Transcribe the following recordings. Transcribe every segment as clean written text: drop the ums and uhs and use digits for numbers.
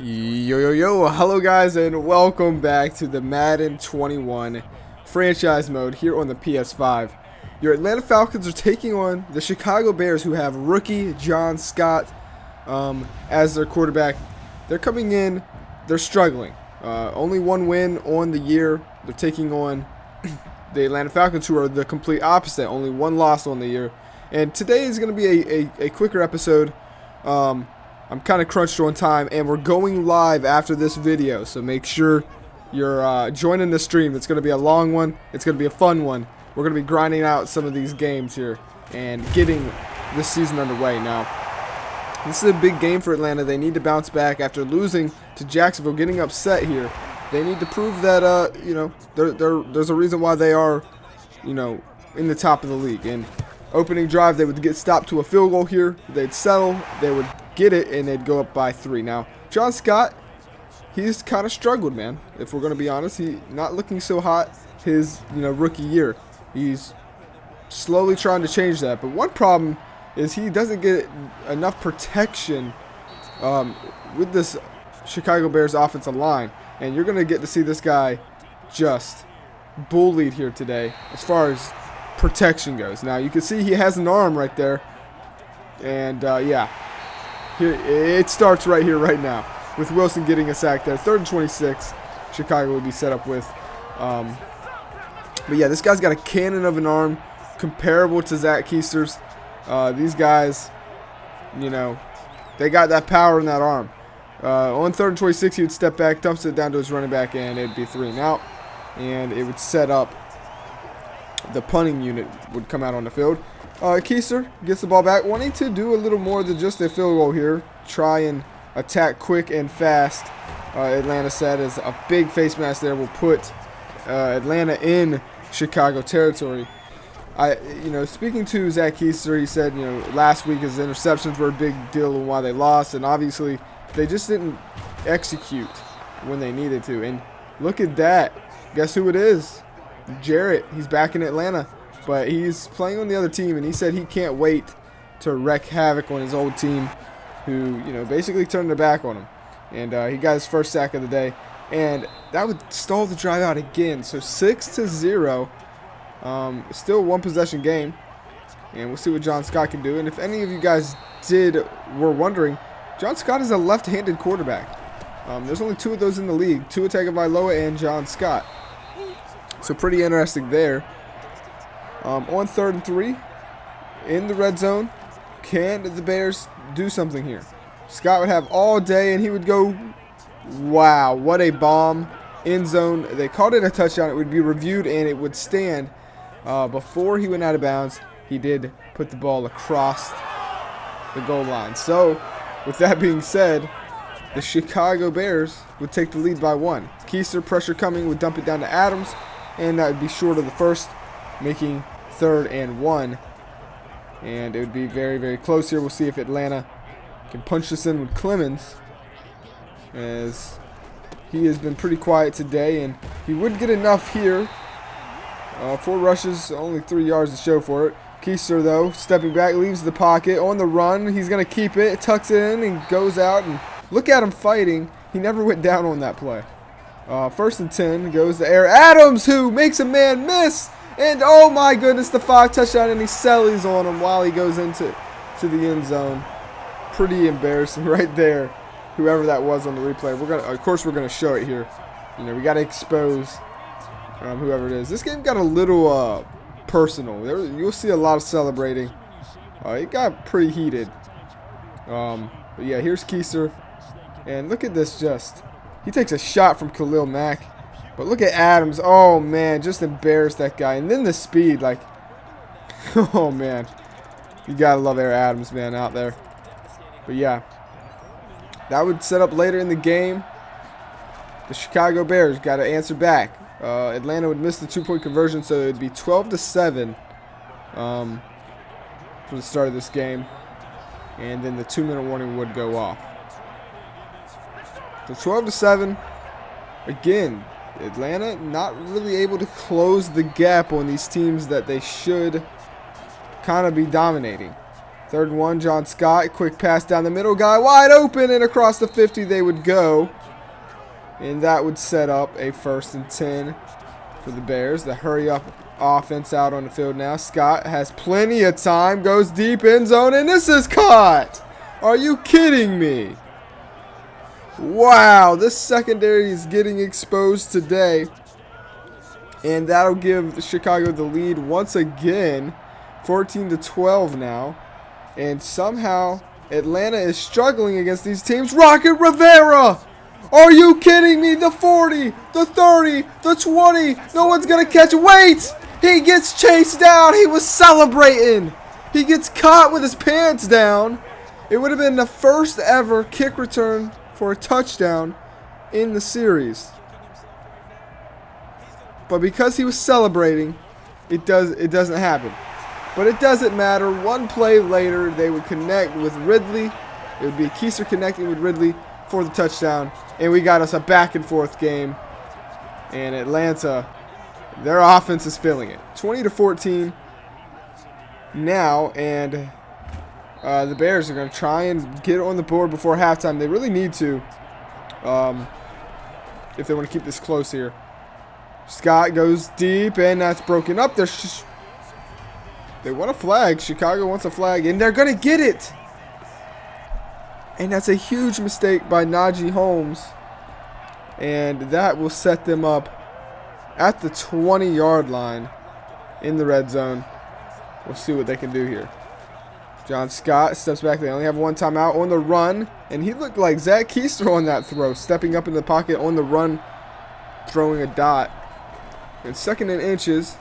Yo, hello guys, and welcome back to the Madden 21 franchise mode here on the PS5. Your Atlanta Falcons are taking on the Chicago Bears, who have rookie John Scott as their quarterback. They're coming in, they're struggling. Only one win on the year. They're taking on the Atlanta Falcons, who are the complete opposite. Only one loss on the year. And today is going to be a quicker episode. I'm kind of crunched on time, and we're going live after this video, so make sure you're joining the stream. It's going to be a long one. It's going to be a fun one. We're going to be grinding out some of these games here and getting this season underway. Now, this is a big game for Atlanta. They need to bounce back after losing to Jacksonville, getting upset here. They need to prove that, there's a reason why they are, in the top of the league. And opening drive, they would get stopped to a field goal here. They'd settle. They would get it, and they'd go up by 3. Now, John Scott, he's kind of struggled, man. If we're going to be honest, he's not looking so hot his, rookie year. He's slowly trying to change that. But one problem is he doesn't get enough protection with this Chicago Bears offensive line. And you're going to get to see this guy just bullied here today as far as protection goes. Now, you can see he has an arm right there. And, yeah. Here, it starts right here, right now, with Wilson getting a sack there. 3rd and 26, Chicago would be set up with. But yeah, this guy's got a cannon of an arm, comparable to Zach Keister's. These guys, they got that power in that arm. On 3rd and 26, he would step back, dumps it down to his running back, and it'd be 3 and out. And it would set up the punting unit would come out on the field. Keister gets the ball back, wanting to do a little more than just a field goal here. Try and attack quick and fast. Atlanta said as a big face mask there will put Atlanta in Chicago territory. Speaking to Zach Keister, he said, last week his interceptions were a big deal and why they lost, and obviously they just didn't execute when they needed to. And look at that. Guess who it is? Jarrett. He's back in Atlanta. But he's playing on the other team, and he said he can't wait to wreak havoc on his old team, who, basically turned their back on him. And he got his first sack of the day. And that would stall the drive out again. So 6-0. Still one possession game. And we'll see what John Scott can do. And if any of you guys were wondering, John Scott is a left-handed quarterback. There's only 2 of those in the league. Tua Tagovailoa and John Scott. So pretty interesting there. On 3rd and 3, in the red zone, can the Bears do something here? Scott would have all day, and he would go, wow, what a bomb. End zone. They called it a touchdown. It would be reviewed, and it would stand. Before he went out of bounds, he did put the ball across the goal line. So, with that being said, the Chicago Bears would take the lead by 1. Keister, pressure coming, would dump it down to Adams, and that would be short of the first, making 3rd and 1. And it would be very, very close here. We'll see if Atlanta can punch this in with Clemens, as he has been pretty quiet today, and he would get enough here. 4 rushes, only 3 yards to show for it. Keister, though, stepping back, leaves the pocket on the run. He's going to keep it, tucks it in, and goes out. And look at him fighting. He never went down on that play. 1st and 10 goes to Air Adams, who makes a man miss. And oh my goodness, the 5 touchdown, and he sellies on him while he goes into the end zone. Pretty embarrassing right there. Whoever that was on the replay. Of course we're gonna show it here. We gotta expose whoever it is. This game got a little personal. You'll see a lot of celebrating. It got pretty heated. But yeah, here's Keister, and look at this. He takes a shot from Khalil Mack. But look at Adams. Oh, man. Just embarrassed that guy. And then the speed. Oh, man. You got to love Air Adams, man, out there. But, yeah. That would set up later in the game. The Chicago Bears got to answer back. Atlanta would miss the 2-point conversion, so it would be 12-7 for the start of this game. And then the 2-minute warning would go off. So 12-7. Again, Atlanta not really able to close the gap on these teams that they should kind of be dominating. 3rd and 1, John Scott. Quick pass down the middle. Guy wide open, and across the 50 they would go. And that would set up a 1st and 10 for the Bears. The hurry-up offense out on the field now. Scott has plenty of time. Goes deep end zone, and this is caught. Are you kidding me? Wow, this secondary is getting exposed today. And that'll give Chicago the lead once again. 14-12 now. And somehow Atlanta is struggling against these teams. Rocket Rivera! Are you kidding me? The 40, the 30, the 20. No one's going to catch. Wait! He gets chased down. He was celebrating. He gets caught with his pants down. It would have been the first ever kick return for a touchdown in the series. But because he was celebrating, it doesn't happen. But it doesn't matter. One play later, they would connect with Ridley. It would be Keister connecting with Ridley for the touchdown. And we got us a back and forth game. And Atlanta, their offense is feeling it. 20-14 now. And the Bears are going to try and get on the board before halftime. They really need to if they want to keep this close here. Scott goes deep, and that's broken up. They want a flag. Chicago wants a flag, and they're going to get it. And that's a huge mistake by Najee Holmes. And that will set them up at the 20-yard line in the red zone. We'll see what they can do here. John Scott steps back. They only have one timeout on the run. And he looked like Zach Keister on that throw, stepping up in the pocket on the run, throwing a dot. And 2nd and inches,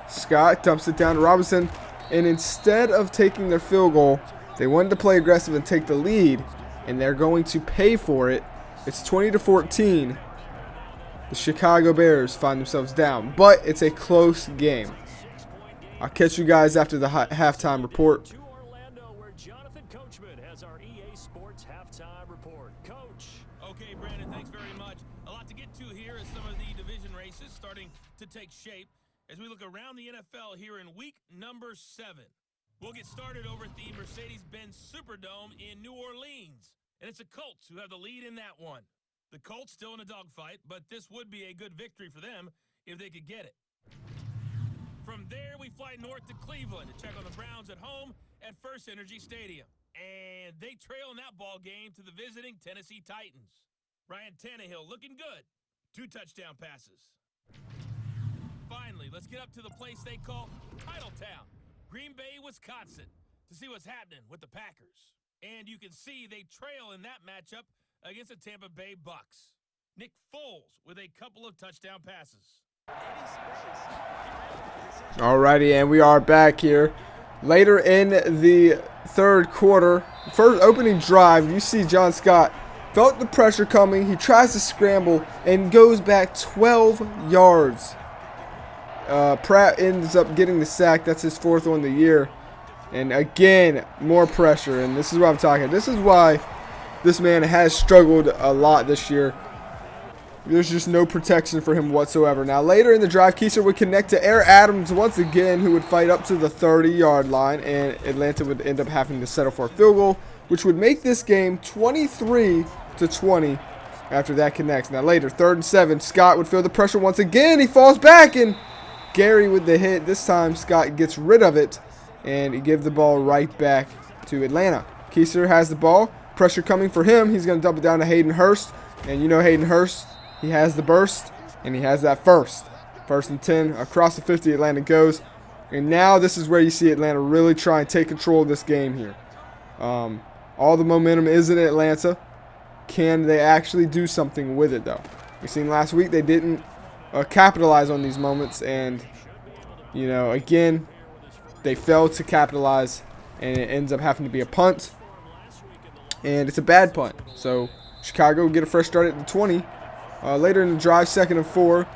Scott dumps it down to Robinson. And instead of taking their field goal, they wanted to play aggressive and take the lead. And they're going to pay for it. It's 20-14. The Chicago Bears find themselves down. But it's a close game. I'll catch you guys after the halftime report. Okay, Brandon, thanks very much. A lot to get to here as some of the division races starting to take shape as we look around the NFL here in week number 7. We'll get started over at the Mercedes-Benz Superdome in New Orleans. And it's the Colts who have the lead in that one. The Colts still in a dogfight, but this would be a good victory for them if they could get it. From there, we fly north to Cleveland to check on the Browns at home at First Energy Stadium. And they trail in that ball game to the visiting Tennessee Titans. Ryan Tannehill looking good. 2 touchdown passes. Finally, let's get up to the place they call Titletown, Green Bay, Wisconsin, to see what's happening with the Packers. And you can see they trail in that matchup against the Tampa Bay Bucks. Nick Foles with a couple of touchdown passes. Alrighty, and we are back here. Later in the 3rd quarter, first opening drive, you see John Scott felt the pressure coming. He tries to scramble and goes back 12 yards. Pratt ends up getting the sack. That's his 4th on the year. And again, more pressure. And this is what I'm talking. This is why this man has struggled a lot this year. There's just no protection for him whatsoever. Now, later in the drive, Keister would connect to Air Adams once again, who would fight up to the 30-yard line, and Atlanta would end up having to settle for a field goal, which would make this game 23-20 after that connects. Now, later, 3rd and 7, Scott would feel the pressure once again. He falls back, and Gary with the hit. This time, Scott gets rid of it, and he gives the ball right back to Atlanta. Keister has the ball. Pressure coming for him. He's going to dump it down to Hayden Hurst, and you know Hayden Hurst. He has the burst, and he has that first. 1st and 10, across the 50, Atlanta goes. And now this is where you see Atlanta really try and take control of this game here. All the momentum is in Atlanta. Can they actually do something with it, though? We seen last week they didn't capitalize on these moments. And, you know, again, they failed to capitalize, and it ends up having to be a punt. And it's a bad punt. So Chicago will get a fresh start at the 20. Later in the drive, 2nd and 4,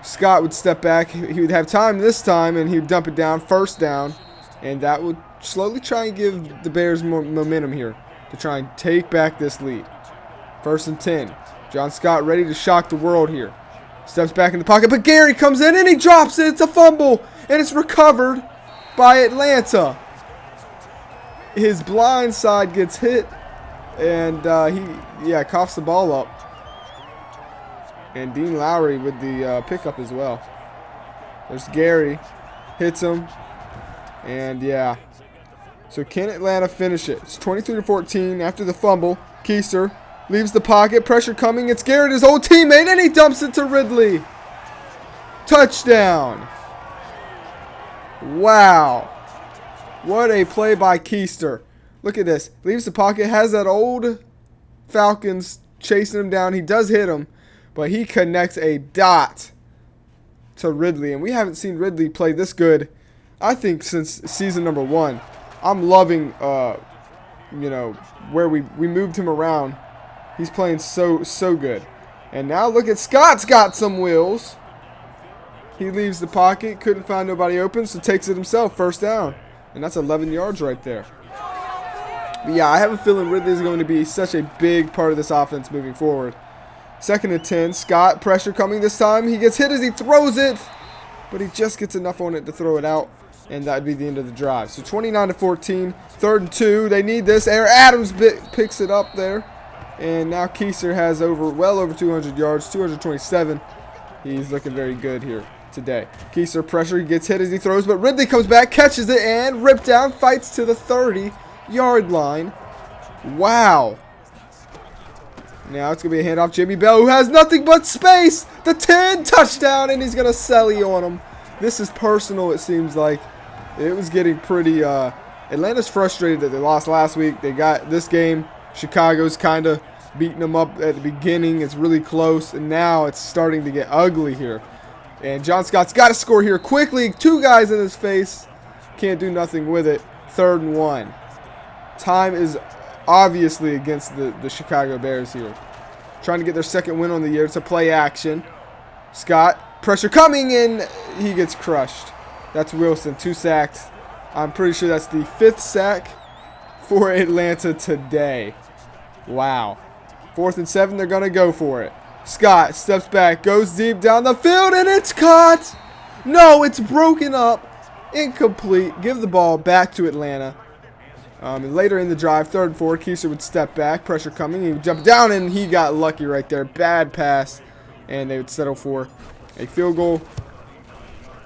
Scott would step back. He would have time this time, and he would dump it down, 1st down. And that would slowly try and give the Bears more momentum here to try and take back this lead. 1st and 10. John Scott ready to shock the world here. Steps back in the pocket, but Gary comes in, and he drops it. It's a fumble, and it's recovered by Atlanta. his blind side gets hit, and he coughs the ball up. And Dean Lowry with the pickup as well. There's Gary, hits him, and yeah. So can Atlanta finish it? It's 23-14 after the fumble. Keister leaves the pocket, pressure coming. It's Garrett, his old teammate, and he dumps it to Ridley. Touchdown. Wow. What a play by Keister. Look at this. Leaves the pocket, has that old Falcons chasing him down. He does hit him, but he connects a dot to Ridley. And we haven't seen Ridley play this good, I think, since season number 1. I'm loving, where we moved him around. He's playing so good. And now look at Scott's got some wheels. He leaves the pocket, couldn't find nobody open, so takes it himself, first down. And that's 11 yards right there. But yeah, I have a feeling Ridley is going to be such a big part of this offense moving forward. 2nd and 10, Scott, pressure coming this time. He gets hit as he throws it, but he just gets enough on it to throw it out. And that would be the end of the drive. So 29-14, 3rd and 2. They need this. Air Adams picks it up there. And now Keister has well over 200 yards, 227. He's looking very good here today. Keister pressure. He gets hit as he throws, but Ridley comes back, catches it, and ripped down. Fights to the 30-yard line. Wow. Now it's going to be a handoff. Jimmy Bell, who has nothing but space. The 10, touchdown, and he's going to selly on him. This is personal, it seems like. It was getting pretty, Atlanta's frustrated that they lost last week. They got this game. Chicago's kind of beating them up at the beginning. It's really close, and now it's starting to get ugly here. And John Scott's got to score here quickly. 2 guys in his face. Can't do nothing with it. 3rd and 1. Time is obviously against the Chicago Bears here. Trying to get their 2nd win on the year. It's a play action. Scott, pressure coming in. He gets crushed. That's Wilson, 2 sacks. I'm pretty sure that's the 5th sack for Atlanta today. Wow. 4th and 7, they're going to go for it. Scott steps back, goes deep down the field, and it's caught. No, it's broken up. Incomplete. Give the ball back to Atlanta. And later in the drive, 3rd and 4, Keister would step back. Pressure coming. He would jump down, and he got lucky right there. Bad pass. And they would settle for a field goal.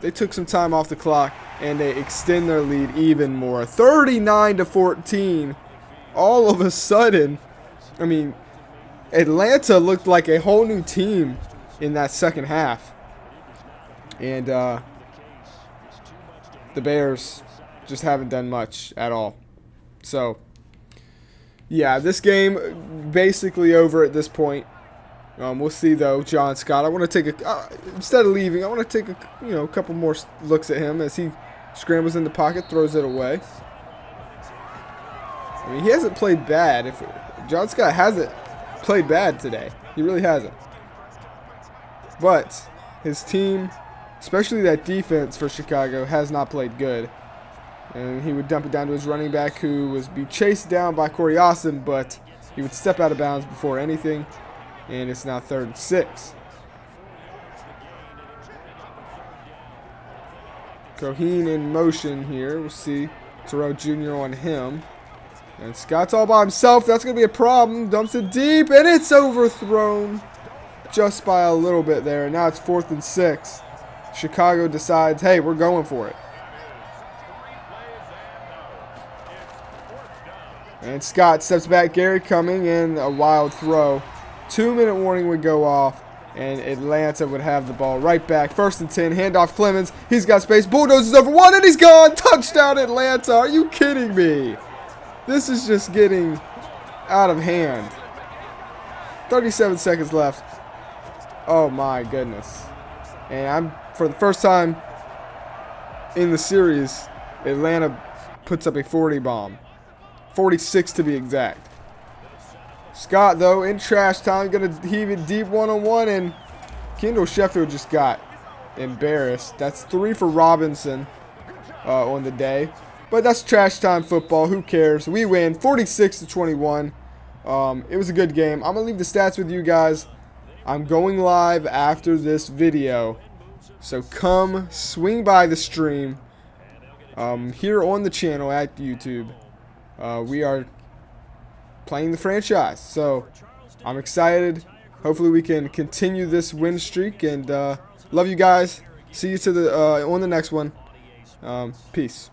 They took some time off the clock, and they extend their lead even more. 39-14. All of a sudden, I mean, Atlanta looked like a whole new team in that 2nd half. And the Bears just haven't done much at all. So, yeah, this game basically over at this point. We'll see, though, John Scott. I want to take instead of leaving, I want to take a couple more looks at him as he scrambles in the pocket, throws it away. I mean, he hasn't played bad. John Scott hasn't played bad today. He really hasn't. But his team, especially that defense for Chicago, has not played good. And he would dump it down to his running back, who was be chased down by Corey Austin, but he would step out of bounds before anything. And it's now 3rd and 6. Coheen in motion here. We'll see Terrell Jr. on him. And Scott's all by himself. That's going to be a problem. Dumps it deep, and it's overthrown just by a little bit there. And now it's 4th and 6. Chicago decides, hey, we're going for it. And Scott steps back. Gary coming in, a wild throw. 2-minute warning would go off, and Atlanta would have the ball right back. 1st and 10, handoff Clemens. He's got space. Bulldozes over 1, and he's gone. Touchdown, Atlanta. Are you kidding me? This is just getting out of hand. 37 seconds left. Oh, my goodness. And for the first time in the series, Atlanta puts up a 40 bomb. 46 to be exact. Scott, though, in trash time, going to heave it deep one-on-one, and Kendall Sheffield just got embarrassed. That's 3 for Robinson on the day. But that's trash time football. Who cares? We win 46-21. It was a good game. I'm going to leave the stats with you guys. I'm going live after this video. So come swing by the stream here on the channel at YouTube. we are playing the franchise. So I'm excited. Hopefully we can continue this win streak, and love you guys. See you to the on the next one. Peace.